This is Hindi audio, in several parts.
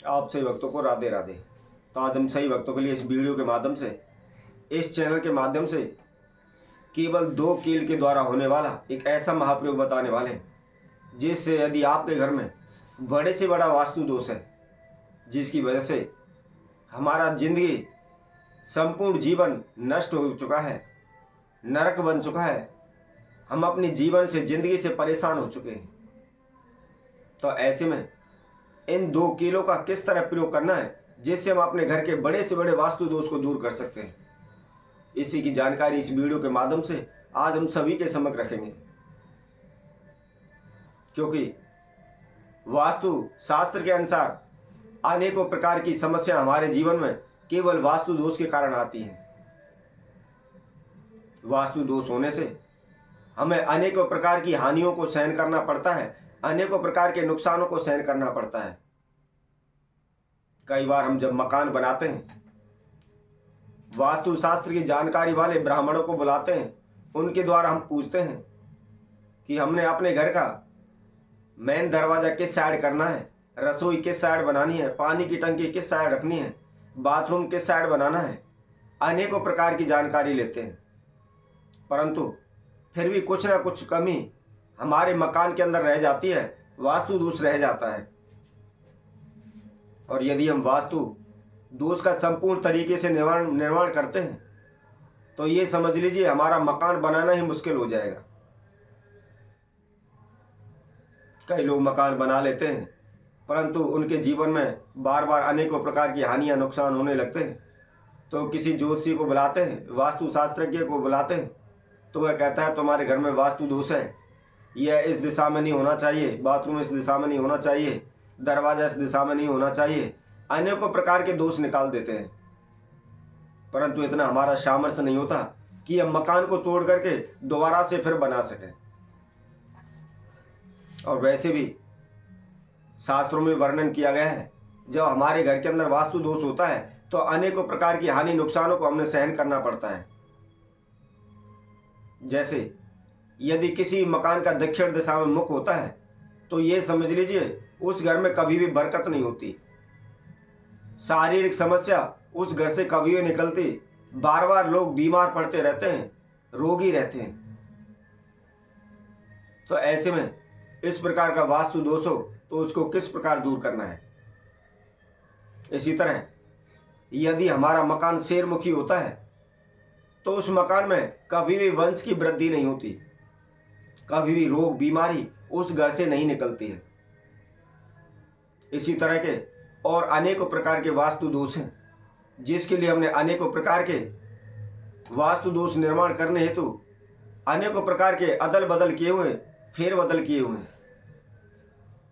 आप सही भक्तों को राधे राधे। तो आज हम सही भक्तों के लिए इस वीडियो के माध्यम से, इस चैनल के माध्यम से केवल 2 कील के द्वारा होने वाला एक ऐसा महाप्रयोग बताने वाले हैं जिससे यदि आपके घर में बड़े से बड़ा वास्तु दोष है, जिसकी वजह से हमारा जिंदगी संपूर्ण जीवन नष्ट हो चुका है, नरक बन चुका है, हम अपनी जीवन से जिंदगी से परेशान हो चुके हैं, तो ऐसे में इन 2 कीलों का किस तरह प्रयोग करना है जिससे हम अपने घर के बड़े से बड़े वास्तु दोष को दूर कर सकते हैं, इसी की जानकारी इस वीडियो के माध्यम से आज हम सभी के समक्ष रखेंगे। क्योंकि वास्तु शास्त्र के अनुसार अनेकों प्रकार की समस्या हमारे जीवन में केवल वास्तु दोष के कारण आती हैं। वास्तु दोष होने से हमें अनेकों प्रकार की हानियों को सहन करना पड़ता है, अनेकों प्रकार के नुकसानों को सहन करना पड़ता है। कई बार हम जब मकान बनाते हैं, वास्तु शास्त्र की जानकारी वाले ब्राह्मणों को बुलाते हैं, उनके द्वारा हम पूछते हैं कि हमने अपने घर का मेन दरवाजा किस साइड करना है, रसोई किस साइड बनानी है, पानी की टंकी किस साइड रखनी है, बाथरूम किस साइड बनाना है। अनेकों प्रकार की जानकारी लेते हैं, परंतु फिर भी कुछ ना कुछ कमी हमारे मकान के अंदर रह जाती है, वास्तु दोष रह जाता है। और यदि हम वास्तु दोष का संपूर्ण तरीके से निर्माण करते हैं तो ये समझ लीजिए हमारा मकान बनाना ही मुश्किल हो जाएगा। कई लोग मकान बना लेते हैं परंतु उनके जीवन में बार बार अनेकों प्रकार की हानियां नुकसान होने लगते हैं, तो किसी ज्योतिषी को बुलाते हैं, वास्तु शास्त्रज्ञ को बुलाते हैं, तो वह कहता है तुम्हारे घर में वास्तु दोष है, यह इस दिशा में नहीं होना चाहिए, बाथरूम इस दिशा में नहीं होना चाहिए, दरवाजा इस दिशा में नहीं होना चाहिए। अनेकों प्रकार के दोष निकाल देते हैं, परंतु इतना हमारा सामर्थ्य नहीं होता कि हम मकान को तोड़ करके दोबारा से फिर बना सकें। और वैसे भी शास्त्रों में वर्णन किया गया है, जब हमारे घर के अंदर वास्तु दोष होता है तो अनेकों प्रकार की हानि नुकसानों को हमें सहन करना पड़ता है। जैसे यदि किसी मकान का दक्षिण दिशा में मुख होता है तो ये समझ लीजिए उस घर में कभी भी बरकत नहीं होती, शारीरिक समस्या उस घर से कभी भी निकलती, बार बार लोग बीमार पड़ते रहते हैं, रोगी रहते हैं। तो ऐसे में इस प्रकार का वास्तु दोष हो तो उसको किस प्रकार दूर करना है। इसी तरह यदि हमारा मकान शेरमुखी होता है तो उस मकान में कभी भी वंश की वृद्धि नहीं होती, कभी भी रोग बीमारी उस घर से नहीं निकलती है। इसी तरह के और अनेकों प्रकार के वास्तु दोष हैं जिसके लिए हमने अनेकों प्रकार के वास्तु दोष निर्माण करने हेतु अनेकों प्रकार के अदल बदल किए हुए, फेरबदल किए हुए,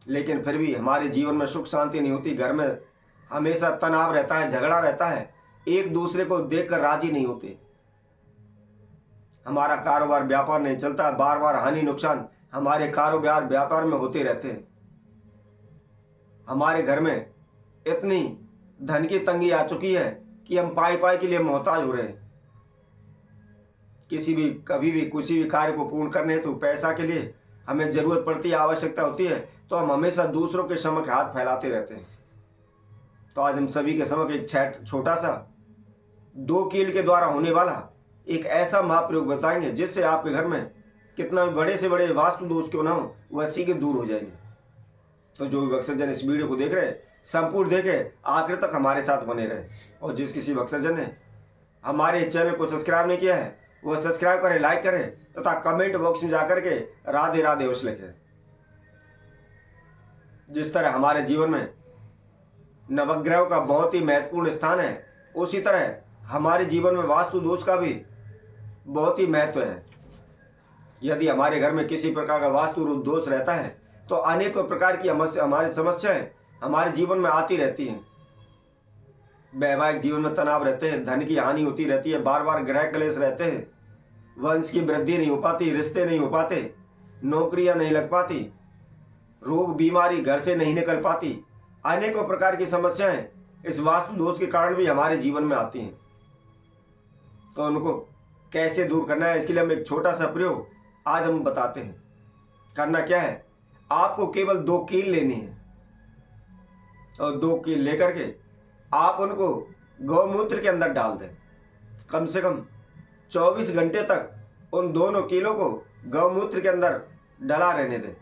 लेकिन फिर भी हमारे जीवन में सुख शांति नहीं होती। घर में हमेशा तनाव रहता है, झगड़ा रहता है, एक दूसरे को देखकर राजी नहीं होते, हमारा कारोबार व्यापार नहीं चलता, बार बार हानि नुकसान हमारे कारोबार व्यापार में होते रहते हैं। हमारे घर में इतनी धन की तंगी आ चुकी है कि हम पाई पाई के लिए मोहताज हो रहे हैं। कभी भी किसी भी कार्य को पूर्ण करने हेतु पैसा के लिए हमें जरूरत पड़ती है, आवश्यकता होती है, तो हम हमेशा दूसरों के समक्ष हाथ फैलाते रहते हैं। तो आज हम सभी के समक्ष एक छोटा सा 2 कील के द्वारा होने वाला एक ऐसा महाप्रयोग बताएंगे जिससे आपके घर में कितना भी बड़े से बड़े वास्तु दोष क्यों ना हो वह सीधे दूर हो जाएंगे। तो जो भी भक्तजन इस वीडियो को देख रहे हैं संपूर्ण देखे आखिर तक हमारे साथ बने रहे, और जिस किसी भक्तजन ने हमारे चैनल को सब्सक्राइब नहीं किया है वह सब्सक्राइब करें, लाइक करें तथा कमेंट बॉक्स में जाकर के राधे राधे अवश्य लिखें। जिस तरह हमारे जीवन में नवग्रहों का बहुत ही महत्वपूर्ण स्थान है, उसी तरह हमारे जीवन में वास्तु दोष का भी बहुत ही महत्व है। यदि हमारे घर में किसी प्रकार का वास्तु दोष रहता है तो अनेकों प्रकार की हमारी समस्याएं हमारे जीवन में आती रहती हैं। वैवाहिक जीवन में तनाव रहते हैं, धन की हानि होती रहती है, बार बार ग्रह क्लेश रहते हैं, वंश की वृद्धि नहीं हो पाती, रिश्ते नहीं हो पाते, नौकरियां नहीं लग पाती, रोग बीमारी घर से नहीं निकल पाती। अनेकों प्रकार की समस्याएं इस वास्तु दोष के कारण भी हमारे जीवन में आती हैं। तो उनको कैसे दूर करना है इसके लिए हम एक छोटा सा प्रयोग आज हम बताते हैं। करना क्या है, आपको केवल 2 कील लेनी है और 2 कील लेकर के आप उनको गौमूत्र के अंदर डाल दें। कम से कम 24 घंटे तक उन दोनों कीलों को गौमूत्र के अंदर डला रहने दें।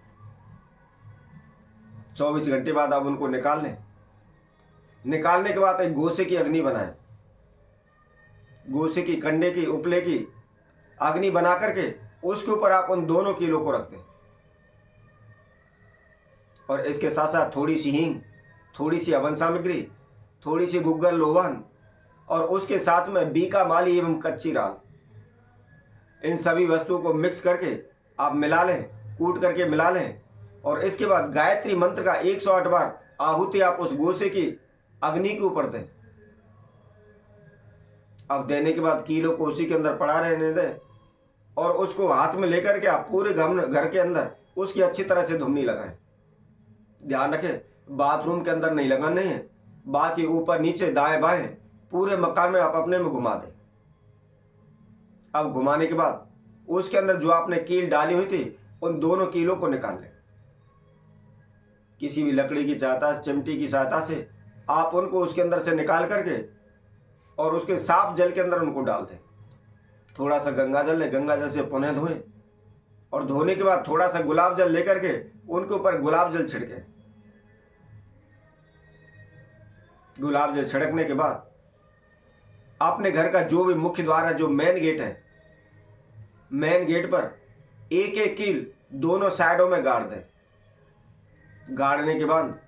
24 घंटे बाद आप उनको निकाल लें। निकालने के बाद एक गोसे की अग्नि बनाएं। गोसे की, कंडे की, उपले की अग्नि बना करके उसके ऊपर आप उन दोनों कीलों को रख दें। और इसके साथ साथ थोड़ी सी हींग, थोड़ी सी हवन सामग्री, थोड़ी सी गुग्गल लोबान और उसके साथ में बीका माली एवं कच्ची राल, इन सभी वस्तुओं को मिक्स करके आप मिला लें, कूट करके मिला लें। और इसके बाद गायत्री मंत्र का 108 बार आहुति आप उस गोसे की अग्नि के ऊपर दें। अब देने के बाद कीलों को उसी के अंदर पड़ा रहने दें और उसको हाथ में लेकर के आप पूरे घर के अंदर उसकी अच्छी तरह से धुमनी लगाएं। ध्यान रखें, बाथरूम के अंदर नहीं लगाने हैं, बाकी ऊपर नीचे दाएं बाएं पूरे मकान में आप अपने में घुमा दें। अब घुमाने के बाद उसके अंदर जो आपने कील डाली हुई थी उन दोनों कीलों को निकाल लें। किसी भी लकड़ी की सहायता, चिमटी की सहायता से आप उनको उसके अंदर से निकाल करके और उसके साफ जल के अंदर उनको डाल दें। थोड़ा सा गंगा जल ले, गंगा जल से पुनः धोएं और धोने के बाद थोड़ा सा गुलाब जल लेकर के उनके ऊपर गुलाब जल छिड़कें। गुलाब जल छिड़कने के बाद अपने घर का जो भी मुख्य द्वार है, जो मेन गेट है, मेन गेट पर एक एक कील दोनों साइडों में गाड़ दें। गाड़ने के बाद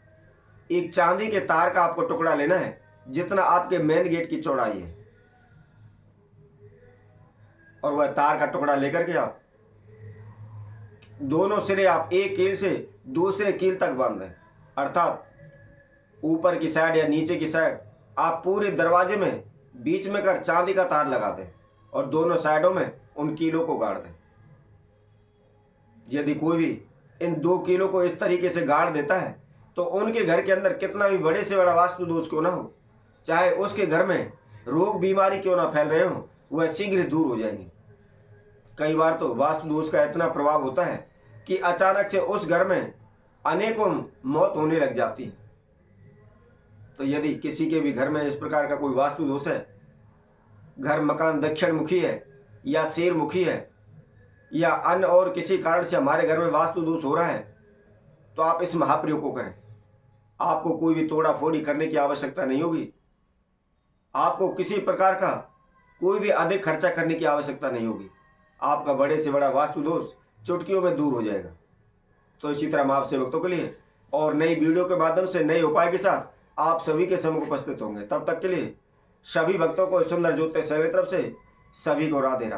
एक चांदी के तार का आपको टुकड़ा लेना है जितना आपके मेन गेट की चौड़ाई है, और वह तार का टुकड़ा लेकर के आप दोनों सिरे आप एक कील से दूसरे कील तक बांध दें। अर्थात ऊपर की साइड या नीचे की साइड आप पूरे दरवाजे में बीच में कर चांदी का तार लगा दें और दोनों साइडों में उन कीलों को गाड़ दें। यदि कोई भी इन 2 कीलों को इस तरीके से गाड़ देता है तो उनके घर के अंदर कितना भी बड़े से बड़ा वास्तु दोष क्यों ना हो, चाहे उसके घर में रोग बीमारी क्यों ना फैल रहे हो, वह शीघ्र दूर हो जाएंगे। कई बार तो वास्तु दोष का इतना प्रभाव होता है कि अचानक से उस घर में अनेकों मौत होने लग जाती है। तो यदि किसी के भी घर में इस प्रकार का कोई वास्तु दोष है, घर मकान दक्षिण मुखी है या शेर मुखी है या अन्य और किसी कारण से हमारे घर में वास्तु दोष हो रहा है, तो आप इस महाप्रयोग को करें। आपको कोई भी तोड़ा फोड़ी करने की आवश्यकता नहीं होगी। आपको किसी प्रकार का कोई भी अधिक खर्चा करने की आवश्यकता नहीं होगी। आपका बड़े से बड़ा वास्तु दोष चुटकियों में दूर हो जाएगा। तो इसी तरह हम आपसे भक्तों के लिए और नई वीडियो के माध्यम से नए उपाय के साथ आप सभी के सम्मुख उपस्थित होंगे। तब तक के लिए सभी भक्तों को सुंदर ज्योतिष सेवा की तरफ से सभी को राधे राधे।